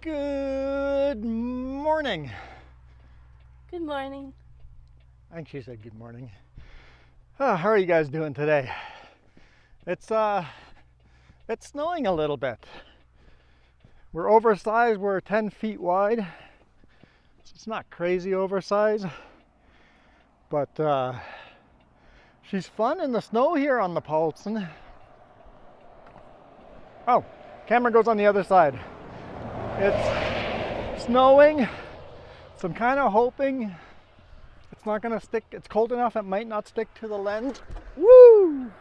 Good morning. Good morning. I think she said good morning. How are you guys doing today? It's snowing a little bit. We're oversized, we're 10 feet wide. It's not crazy oversized, but she's fun in the snow here on the Paulson. Oh, camera goes on the other side. It's snowing, so I'm kind of hoping it's not going to stick. It's cold enough it might not stick to the lens. Woo!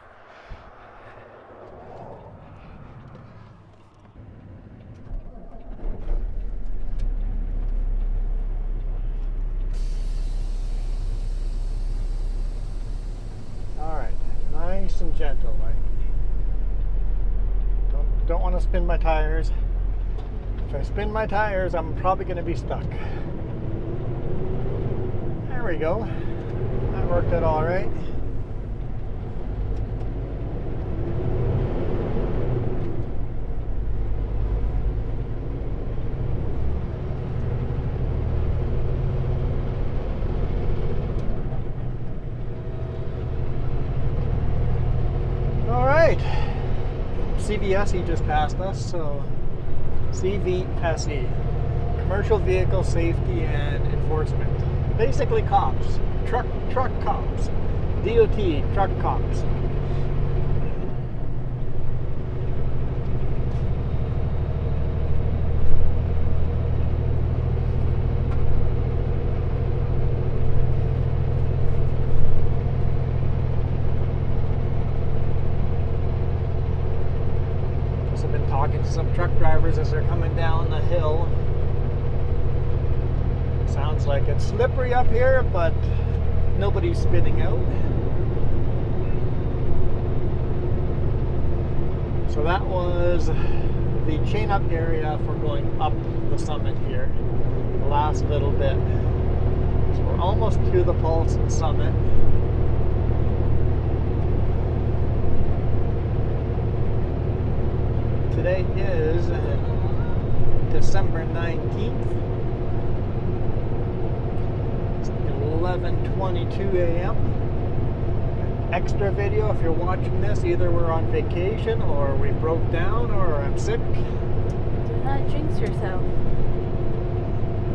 All right, nice and gentle. Don't want to spin my tires. If I spin my tires, I'm probably going to be stuck. There we go. That worked out all right. All right. CVSE just passed us, so CVSE, Commercial Vehicle Safety and Enforcement. Basically cops, truck cops, DOT truck cops. Just have been talking to some truck drivers as they're coming down the hill. Sounds like it's slippery up here, but nobody's spinning out. So that was the chain up area for going up the summit here. The last little bit. So we're almost to the Paulson summit. Today is December 19th. 11:22 a.m. Extra video if you're watching this, either we're on vacation or we broke down or I'm sick. Do not jinx yourself.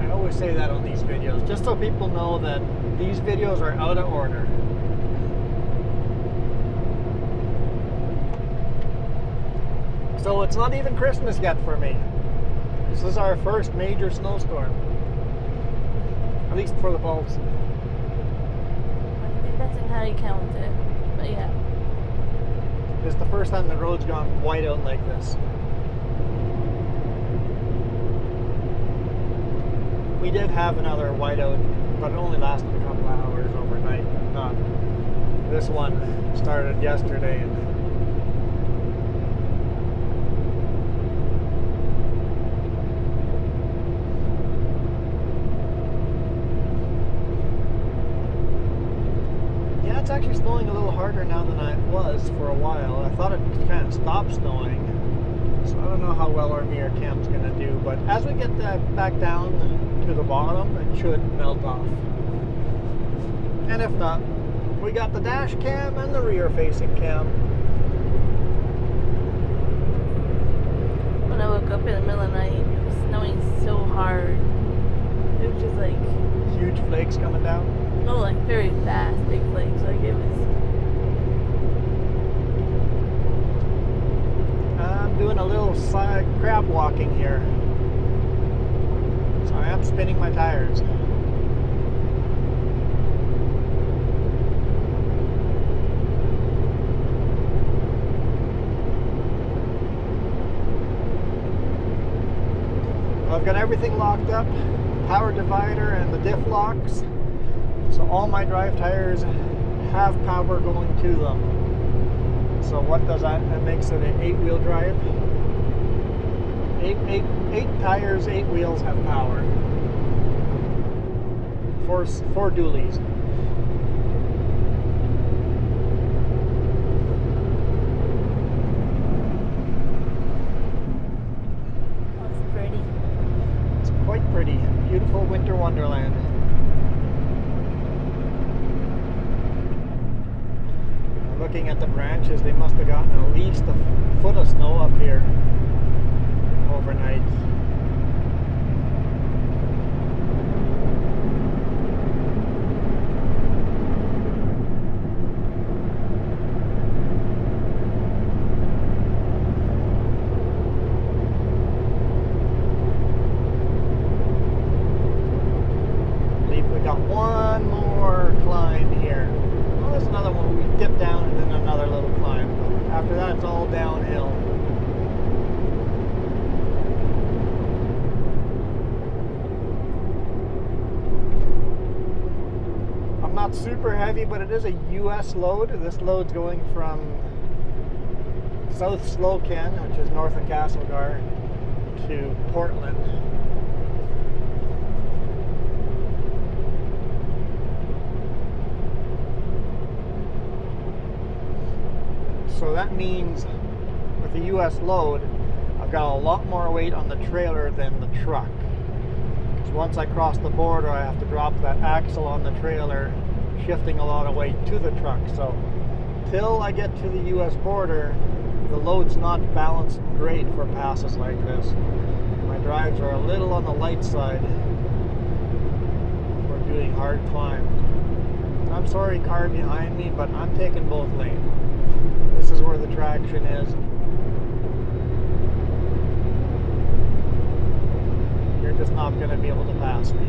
I always say that on these videos, just so people know that these videos are out of order. So it's not even Christmas yet for me. This is our first major snowstorm. At least for the Paulson. Depends on how you count it, but yeah. It's the first time the road's gone white out like this. We did have another whiteout, but it only lasted a couple of hours overnight. This one started yesterday. It's actually snowing a little harder now than it was for a while. I thought it kind of stopped snowing, so I don't know how well our mirror cam's going to do, but as we get that back down to the bottom, it should melt off. And if not, we got the dash cam and the rear facing cam. When I woke up in the middle of the night, it was snowing so hard. It was just like Huge flakes coming down. no, like very fast, big flakes. Like it was. I'm doing a little side crab walking here, so I am spinning my tires. Well, I've got everything locked up, power divider and the diff locks. So all my drive tires have power going to them. So what does that? That makes it an 8-wheel drive. Eight tires, 8 wheels have power. Four dualies. Oh, it's pretty. ranches, they must have gotten at least a foot of snow up here overnight. One more climb here. Well, there's another one. We dip down and then another little climb. After that, it's all downhill. I'm not super heavy, but it is a US load. This load's going from South Slocan, which is north of Castlegar, to Portland. So that means with the US load, I've got a lot more weight on the trailer than the truck. Because once I cross the border, I have to drop that axle on the trailer, shifting a lot of weight to the truck. So till I get to the US border, the load's not balanced great for passes like this. My drives are a little on the light side for doing hard climbs. I'm sorry, car behind me, but I'm taking both lanes. This is where the traction is. You're just not going to be able to pass me.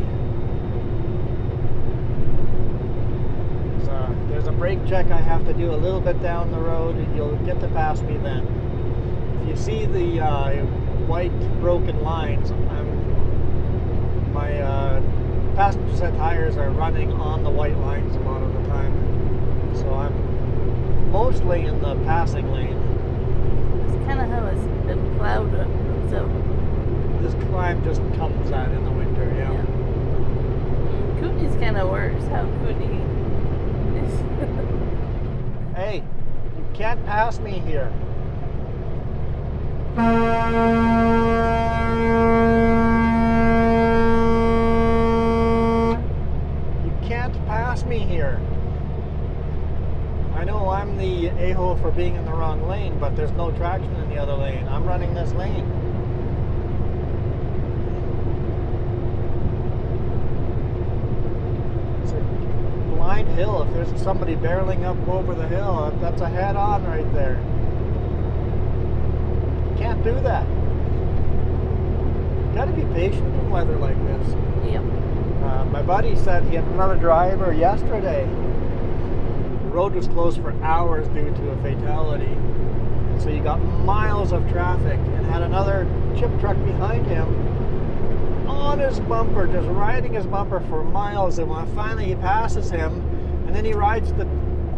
There's a brake check I have to do a little bit down the road, and you'll get to pass me then. If you see the white broken lines, my passenger set tires are running on the white lines a lot of the time. So I'm mostly in the passing lane. It's kind of how it's been plowed up, so this climb just comes at in the winter, yeah. Cootie's kind of worse, how Cootie is. Hey, you can't pass me here. You can't pass me here. I know I'm the a-hole for being in the wrong lane, but there's no traction in the other lane. I'm running this lane. It's a blind hill. If there's somebody barreling up over the hill, that's a head-on right there. Can't do that. You gotta be patient in weather like this. Yep. My buddy said he had another driver yesterday. The road was closed for hours due to a fatality. So you got miles of traffic and had another chip truck behind him on his bumper, just riding his bumper for miles. And when finally he passes him, and then he rides the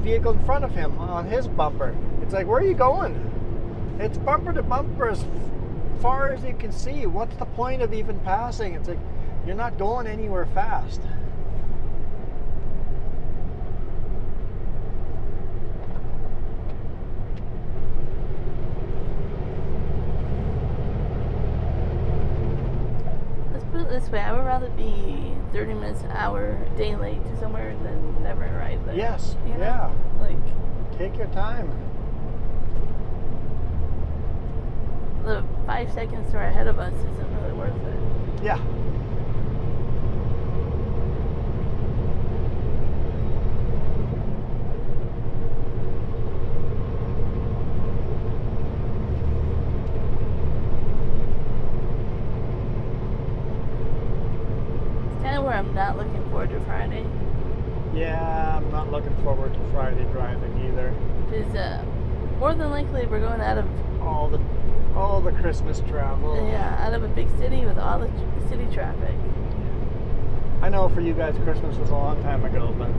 vehicle in front of him on his bumper. It's like, where are you going? It's bumper to bumper as far as you can see. What's the point of even passing? It's like, you're not going anywhere fast. Let's put it this way, I would rather be 30 minutes an hour, a day late to somewhere than never arrive there. Yes, you know? yeah. Like, take your time. The 5 seconds they're ahead of us isn't really worth it. Yeah. It's kind of where I'm not looking forward to Friday. Yeah, I'm not looking forward to Friday driving either. Because more than likely we're going out of all the Christmas travel. Yeah, out of a big city with all the city traffic. I know for you guys Christmas was a long time ago, but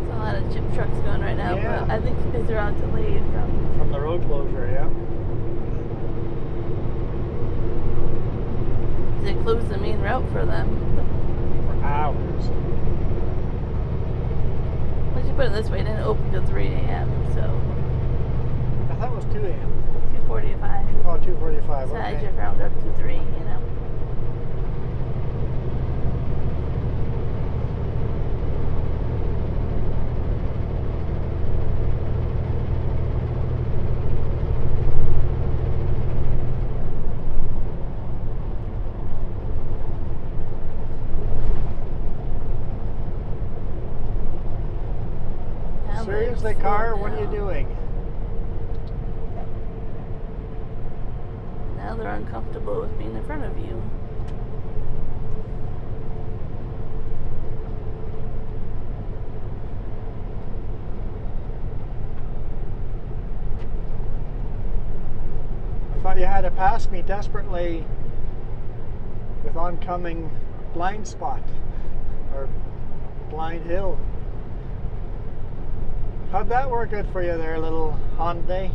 There's a lot of chip trucks going right now, Yeah. but I think because they're all delayed from the road closure, yeah. they closed the main route for them. For hours. Let's just put it this way, it didn't open till 3 a.m., so I thought it was 2 a.m. 2:45. Oh, 2:45. So I Okay. just round up to 3, Now Seriously, they've car, slowed what are you down. doing? Now they're uncomfortable with being in front of you. I thought you had to pass me desperately with oncoming blind spot or blind hill. How'd that work out for you there, little Hyundai?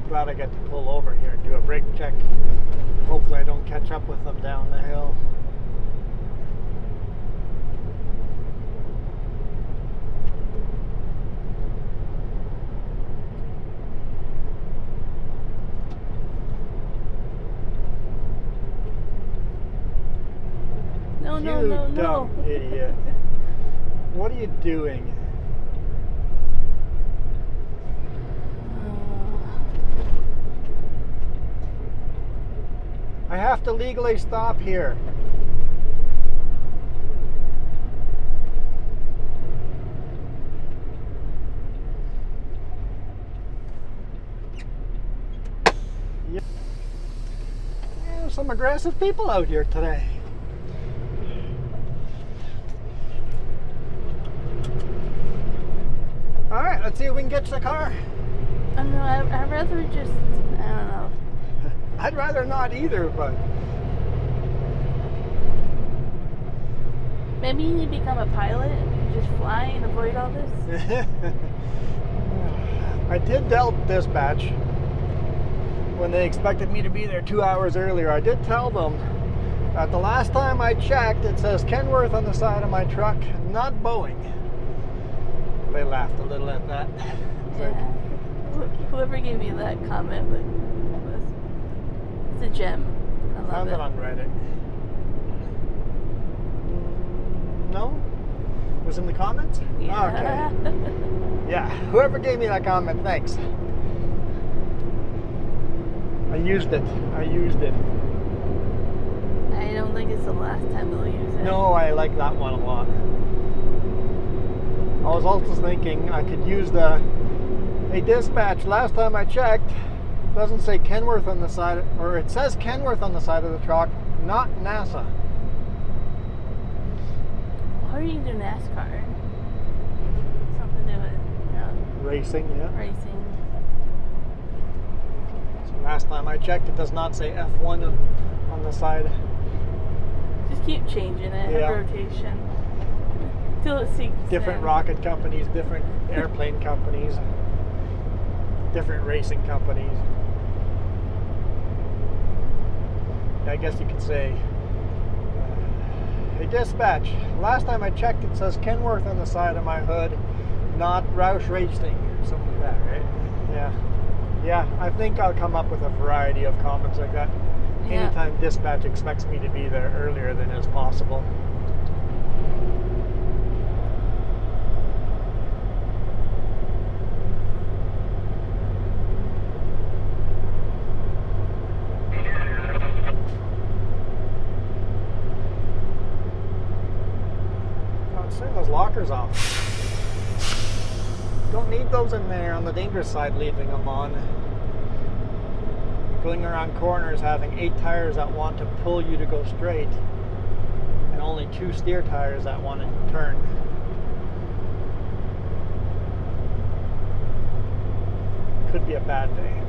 Glad I get to pull over here and do a brake check. Hopefully I don't catch up with them down the hill. No, no, You no, no. dumb idiot. What are you doing? I have to legally stop here. Yeah, some aggressive people out here today. All right, let's see if we can get to the car. I don't know, I'd rather just, I don't know. I'd rather not either, but Maybe you need to become a pilot and you can just fly and avoid all this. I did tell dispatch when they expected me to be there 2 hours earlier. I did tell them that the last time I checked, it says Kenworth on the side of my truck, not Boeing. They laughed a little at that. Yeah. Whoever gave you that comment was it's a gem. I love Found it. it on Reddit. No? It was in the comments? Yeah. Okay. Yeah, whoever gave me that comment, thanks. I used it. I don't think it's the last time they'll use it. No, I like that one a lot. I was also thinking I could use the hey dispatch, last time I checked, doesn't say Kenworth on the side, or it says Kenworth on the side of the truck, not NASA. Or you can do NASCAR. Something to do with Racing, yeah. racing. So last time I checked, it does not say F1 on the side. Just keep changing it, Yeah. rotation. Till it sinks Different in. rocket companies, different airplane companies, different racing companies. I guess you could say, hey dispatch, last time I checked it says Kenworth on the side of my hood, not Roush Racing, or something like that, right? Yeah. Yeah, I think I'll come up with a variety of comments like that. Yeah. Anytime dispatch expects me to be there earlier than is possible. Turn those lockers off. Don't need those in there on the dangerous side, leaving them on. Going around corners, having 8 tires that want to pull you to go straight, and only 2 steer tires that want to turn. Could be a bad day.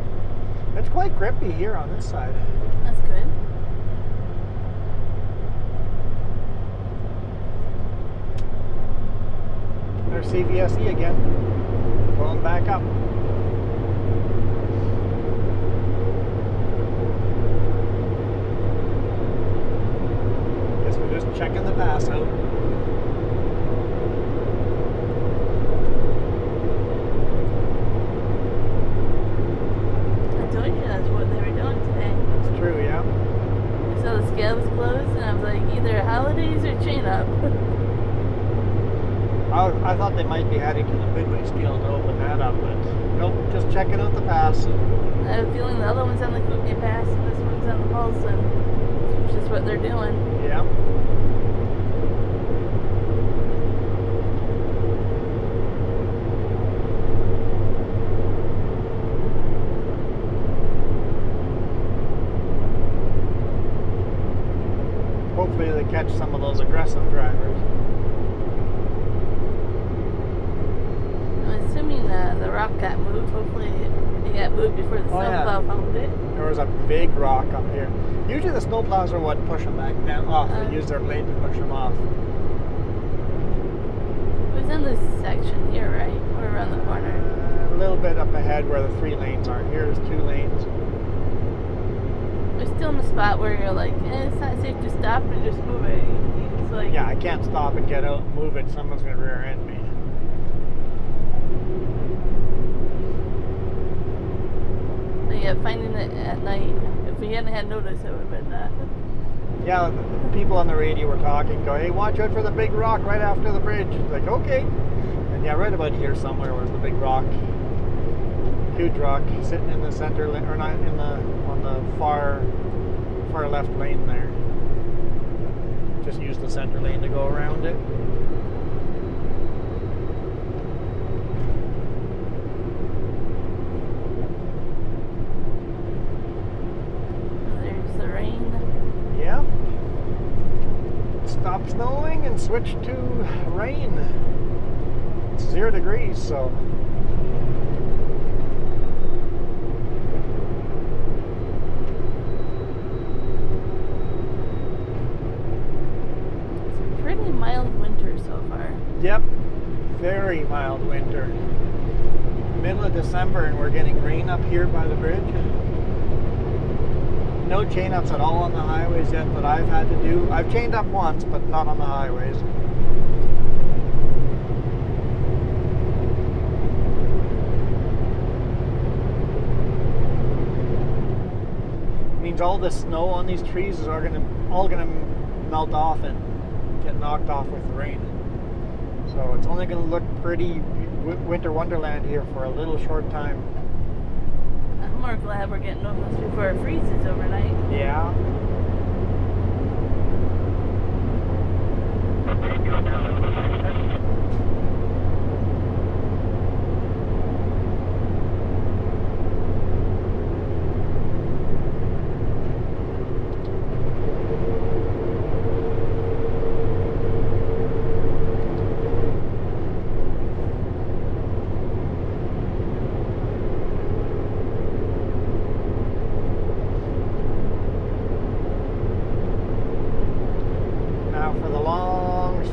It's quite grippy here on this side. That's good. There's CVSE again. Pulling back up. Just checking the pass out. I told you that's what they were doing today. It's true, yeah. I saw the scale was closed, and I was like, either holidays or chain up. I thought they might be heading to the Midway scale to open that up, but nope, just checking out the pass. I have a feeling the other one's on the Kootenai Pass, and this one's on the Paulson. It's just what they're doing. Yeah. Hopefully they catch some of those aggressive drivers. I'm assuming the rock got moved. Hopefully it got moved before the snowplow found it. There was a big rock up here. Usually the snowplows are what push them back down off. They use their blade to push them off. It was in this section here, right? Or around the corner? A little bit up ahead where the 3 lanes are. Here's 2 lanes. We're still in the spot where you're like, it's not safe to stop and just move it. It's like, Yeah, I can't stop and get out and move it. Someone's going to rear end me. but yeah, finding it at night. If we hadn't had notice, it would have been Yeah, the people on the radio were talking, go, hey, watch out for the big rock right after the bridge. It's like, okay. And yeah, right about here somewhere was the big rock. Huge rock sitting in the center lane, or not in the on the far left lane there. Just use the center lane to go around it. there's the rain. Yeah. Stop snowing and switch to rain. It's 0 degrees, so. It's a pretty mild winter so far. Yep. Very mild winter. Middle of December and we're getting rain up here by the bridge. No chain ups at all on the highways yet that I've had to do. I've chained up once, but not on the highways. Means all the snow on these trees is all gonna melt off and get knocked off with the rain. So it's only gonna look pretty winter wonderland here for a little short time. I'm more glad we're getting over this before it freezes overnight. Yeah.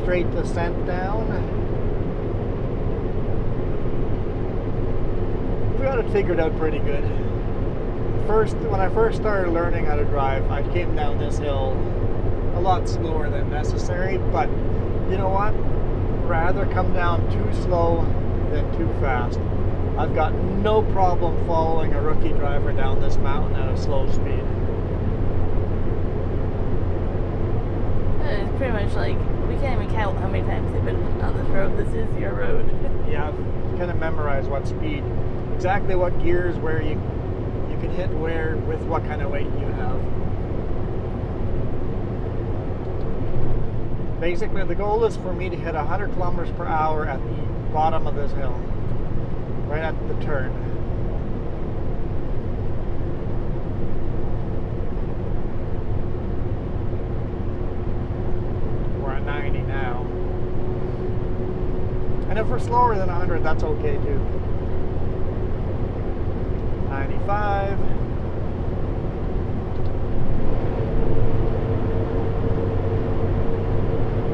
Straight descent down. We got it figured out pretty good. When I first started learning how to drive, I came down this hill a lot slower than necessary, but you know what? Rather come down too slow than too fast. I've got no problem following a rookie driver down this mountain at a slow speed. It's pretty much like, we can't even count how many times they've been on this road. This is your road. Yeah, I've kind of memorized what speed, exactly what gears, where you can hit where, with what kind of weight you have. Basically, the goal is for me to hit 100 kilometers per hour at the bottom of this hill, right at the turn. We're at 90 now. And if we're slower than 100, that's okay too. 95.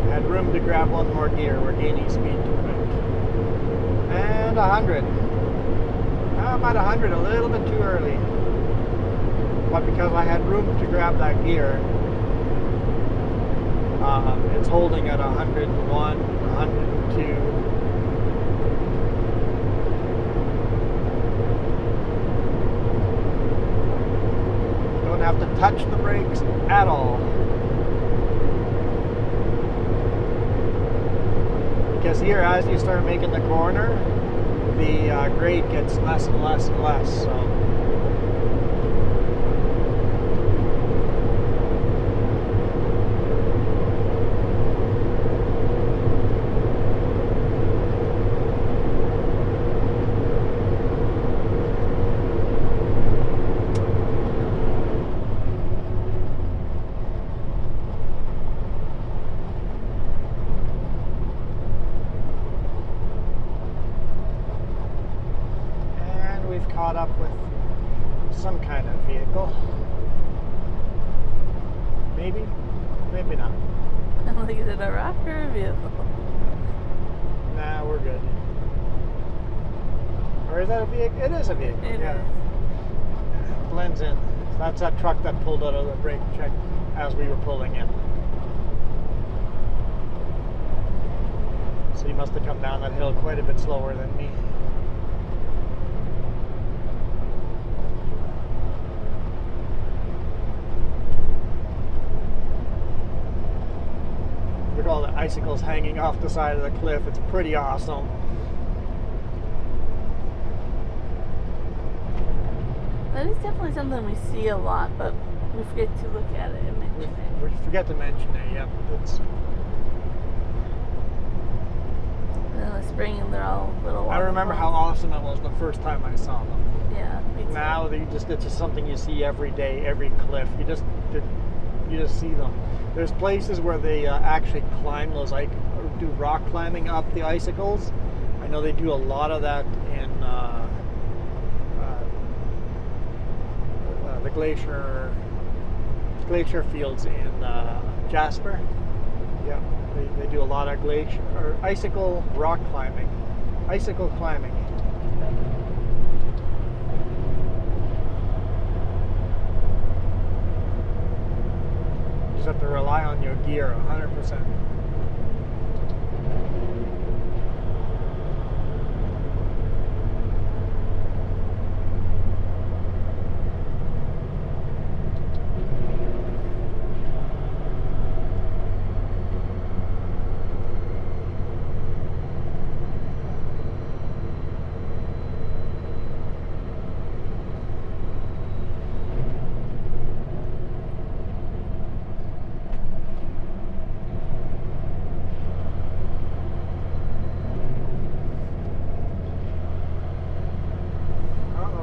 Had room to grab one more gear. We're gaining speed too quick. And 100. I'm at 100 a little bit too early. But because I had room to grab that gear, It's holding at 101, 102. Don't have to touch the brakes at all. Because here, as you start making the corner, the grade gets less and less and less. So. Caught up with some kind of vehicle. Maybe, maybe not. Like, is it a rock or a vehicle? Nah, we're good. Or is that a vehicle? It is a vehicle. It yeah. is. Blends in. That's that truck that pulled out of the brake check as we were pulling in. So he must have come down that hill quite a bit slower than me. Look at all the icicles hanging off the side of the cliff. It's pretty awesome. That is definitely something we see a lot, but we forget to look at it and mention it. We forget to mention it, yep. It's, And in the spring, and they're all little. I remember how awesome it was the first time I saw them. Yeah, me too. Now it's just something you see every day, every cliff. You just see them. There's places where they actually climb those, like, do rock climbing up the icicles. I know they do a lot of that in the glacier fields in Jasper. Yeah, they do a lot of glacier or icicle rock climbing, icicle climbing. You just have to rely on your gear 100%.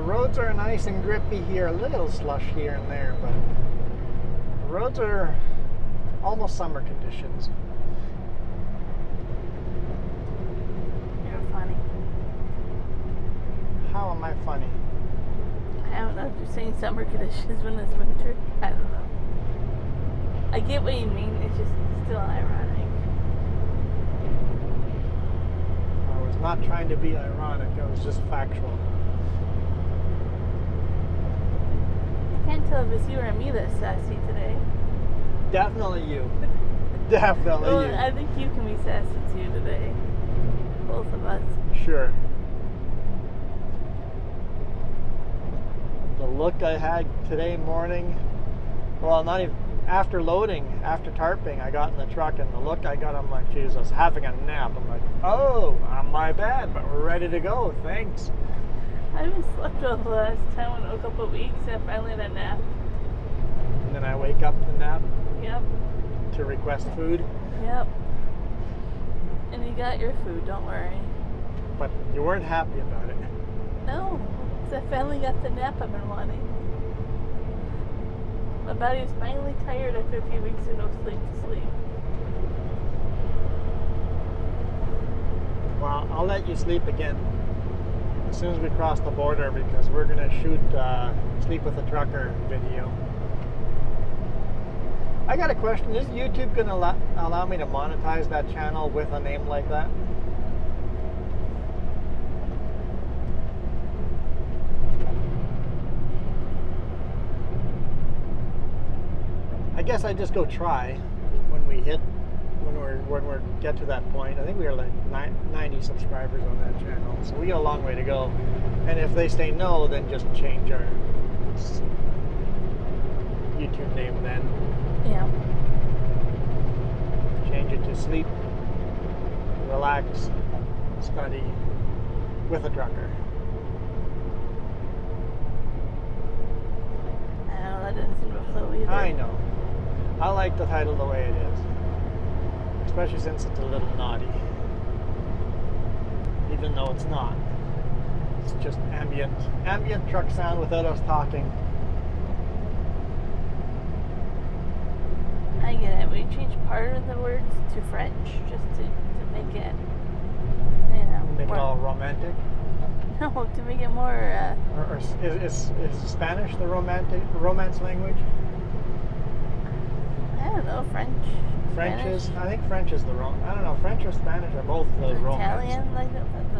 Roads are nice and grippy here, a little slush here and there, but the roads are almost summer conditions. You're funny. How am I funny? I don't know if you're saying summer conditions when it's winter. I don't know. I get what you mean, it's just still ironic. I was not trying to be ironic, it was just factual. I can't tell if it's you or me that's sassy today. Definitely you. Definitely Well, you. I think you can be sassy too today. Both of us. Sure. The look I had today morning, well, not even after loading, after tarping, I got in the truck, and the look I got, I'm like, Jesus, having a nap. I'm like, oh, my bad, but we're ready to go. Thanks. I haven't slept well the last time in a couple of weeks, and I finally had a nap. And then I wake up to nap Yep. to request food. Yep. And you got your food, don't worry. But you weren't happy about it. No, because I finally got the nap I've been wanting. My body was finally tired after a few weeks of no sleep to sleep. Well, I'll let you sleep again as soon as we cross the border, because we're going to shoot Sleep with a Trucker video. I got a question. Is YouTube going to allow me to monetize that channel with a name like that? I guess I just go try when we hit when we get to that point. I think we are like 90 subscribers on that channel, so we got a long way to go. And if they say no, then just change our YouTube name then. Yeah. Change it to sleep, relax, study with a trucker. I don't know, that didn't seem to flow either. I know. I like the title the way it is, especially since it's a little naughty, even though it's not. It's just ambient truck sound without us talking. I get it. We changed part of the words to French just to make it, you know, Make more, it all romantic. no, to make it more. Or is Spanish the romance language? I don't know, French. French Spanish, is. I think French is the I don't know. French or Spanish are both the romance. Italian, like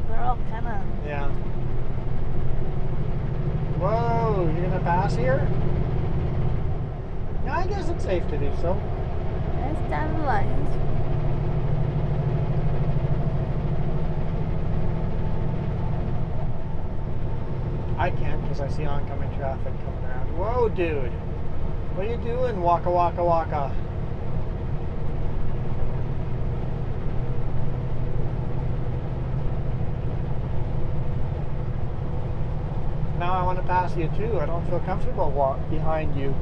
they're all kind of. Yeah. Whoa! You're gonna pass here? Yeah, I guess it's safe to do so. It's down the lines. I can't because I see oncoming traffic coming around. Whoa, dude! What are you doing? Waka waka waka. Now I want to pass you too. I don't feel comfortable behind you.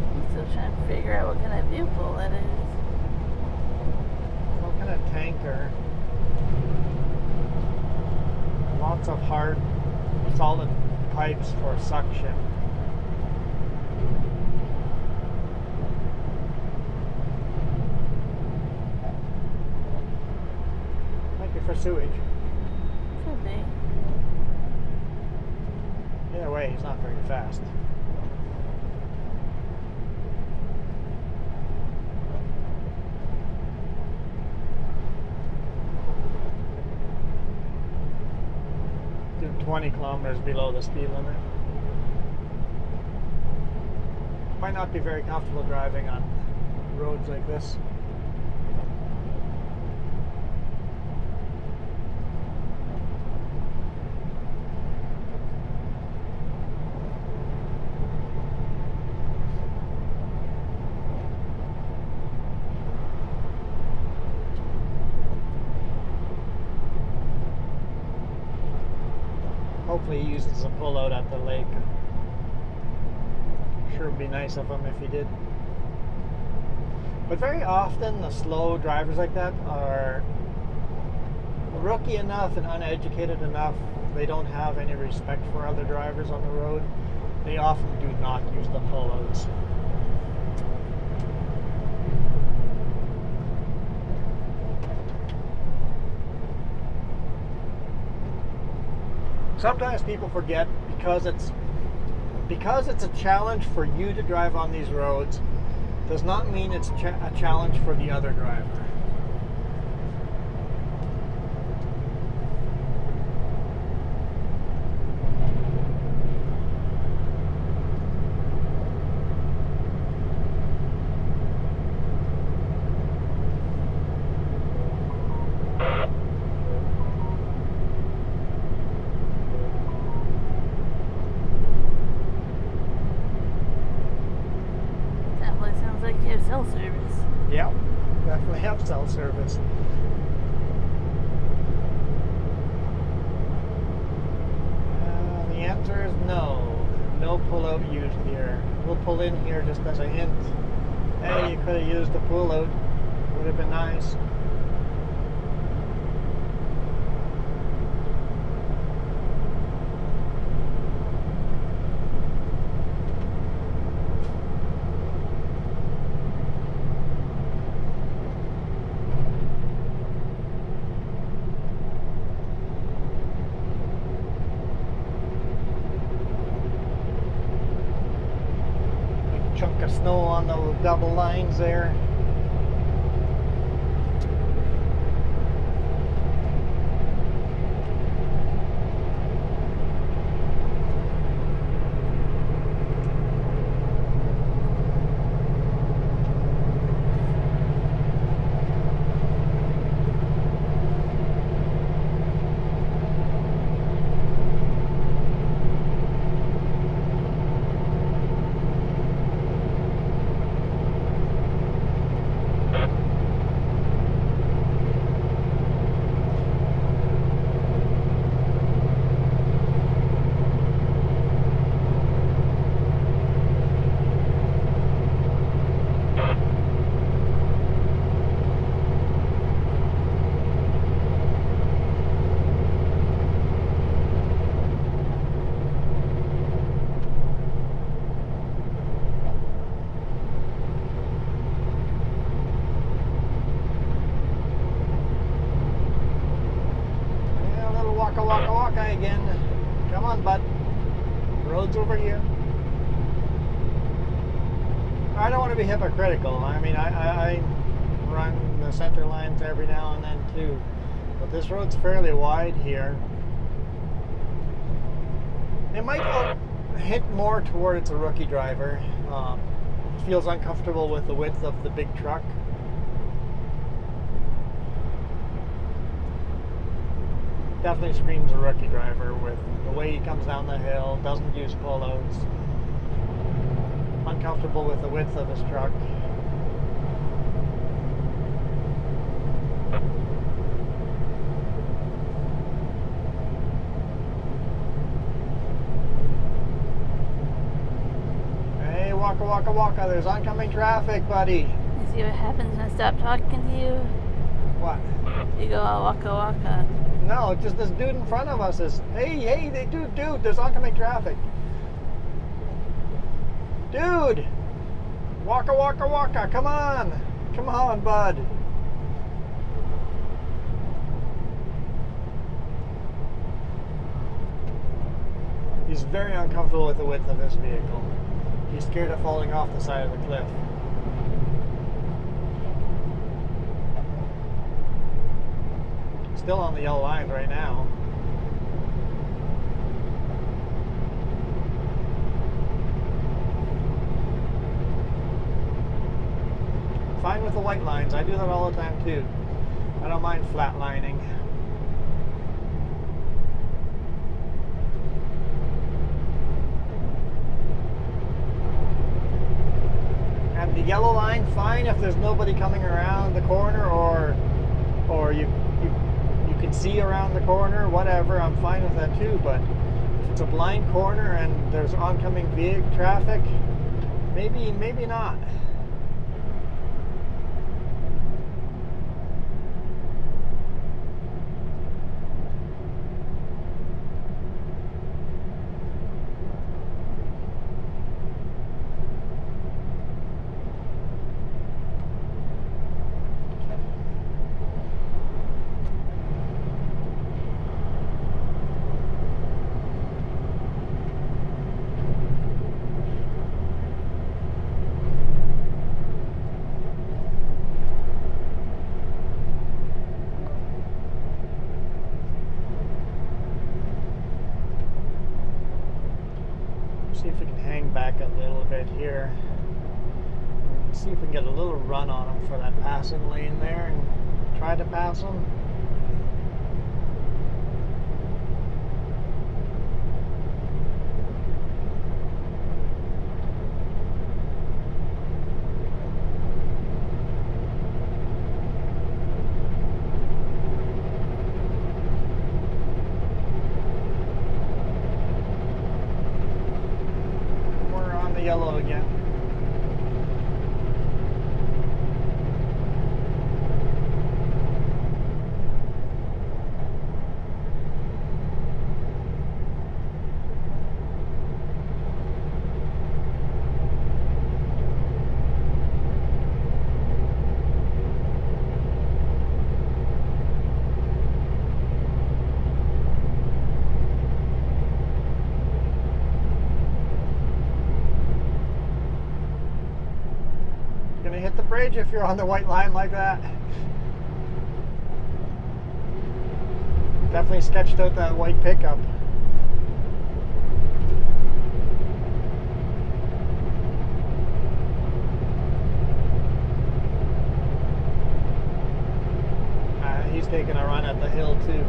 I'm still trying to figure out what kind of vehicle that is. Some kind of tanker. Lots of hard, solid pipes for suction. Might be for sewage. Could be. Either way, he's not very fast. Doing 20 kilometers below the speed limit. Might not be very comfortable driving on roads like this. Hopefully he uses a pull-out at the lake. Sure would be nice of him if he did. But very often the slow drivers like that are rookie enough and uneducated enough. They don't have any respect for other drivers on the road. They often do not use the pull-outs. Sometimes people forget because it's a challenge for you to drive on these roads does not mean it's a challenge for the other driver. Definitely sounds like you have cell service. Yep, definitely have cell service. The answer is no. No pull-out used here. We'll pull in here just as a hint. Hey, you could have used the pull-out. Would have been nice. chunk of snow on the double lines there. Waka again. Come on, bud. Road's over here. I don't want to be hypocritical. I mean, I run the center lines every now and then too. But this road's fairly wide here. It might hint more towards a rookie driver. Feels uncomfortable with the width of the big truck. Definitely screams a rookie driver with the way he comes down the hill, doesn't use pullouts, uncomfortable with the width of his truck. Hey, waka waka waka, there's oncoming traffic, buddy. You see what happens when I stop talking to you? What? You go all waka waka. No, just this dude in front of us is, hey, dude, there's oncoming traffic. Dude! Waka, waka, waka, come on, bud. He's very uncomfortable with the width of his vehicle. He's scared of falling off the side of the cliff. Still on the yellow lines right now. Fine with the white lines. I do that all the time too. I don't mind flatlining. And the yellow line, fine if there's nobody coming around the corner or you can see around the corner, whatever, I'm fine with that too. But if it's a blind corner and there's oncoming vehicle traffic, maybe not. See if we can hang back a little bit here. See if we can get a little run on them for that passing lane there and try to pass them. Yellow again. gonna hit the bridge if you're on the white line like that. Definitely sketched out that white pickup. He's taking a run at the hill too.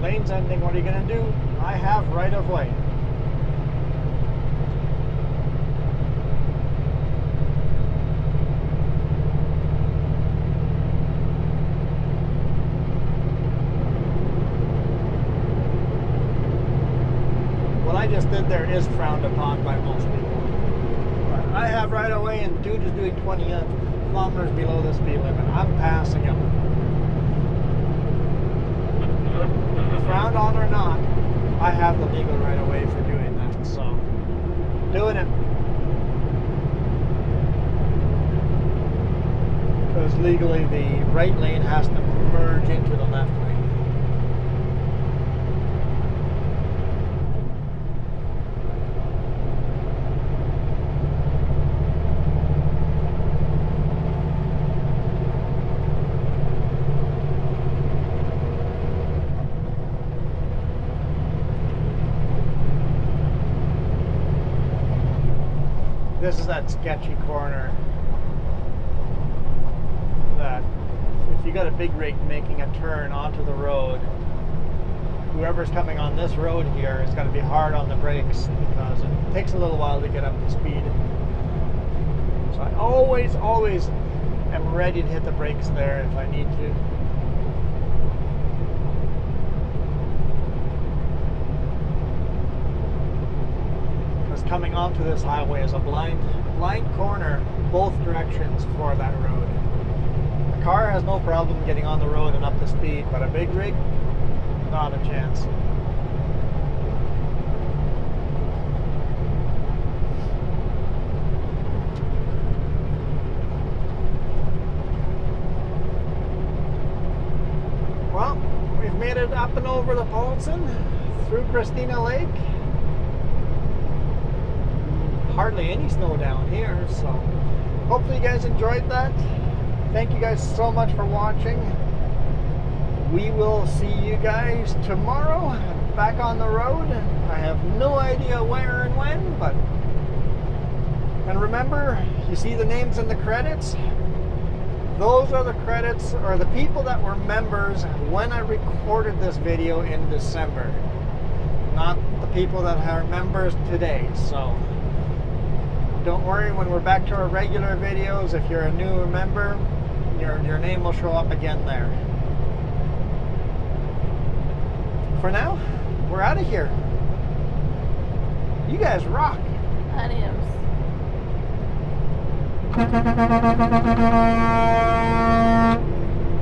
Lane's ending, what are you going to do? I have right of way. What I just did there is frowned upon by most people. But I have right of way and dude is doing 20 kilometers below the speed limit. I'm passing him. Frowned on or not, I have the legal right of way for doing that, so doing it. Because legally the right lane has to merge into the left lane. This is that sketchy corner that if you got a big rig making a turn onto the road, whoever's coming on this road here is going to be hard on the brakes because it takes a little while to get up to speed. So I always am ready to hit the brakes there if I need to. Coming onto this highway is a blind corner both directions for that road. A car has no problem getting on the road and up to speed, but a big rig, not a chance. Well, we've made it up and over the Paulson, through Christina Lake. Hardly any snow down here, so hopefully you guys enjoyed that. Thank you guys so much for watching. We will see you guys tomorrow back on the road. I have no idea where and when, but and remember, you see the names in the credits? Those are the credits or the people that were members when I recorded this video in December, not the people that are members today. So don't worry, when we're back to our regular videos, if you're a new member, your name will show up again there. For now, we're out of here. You guys rock. Adios.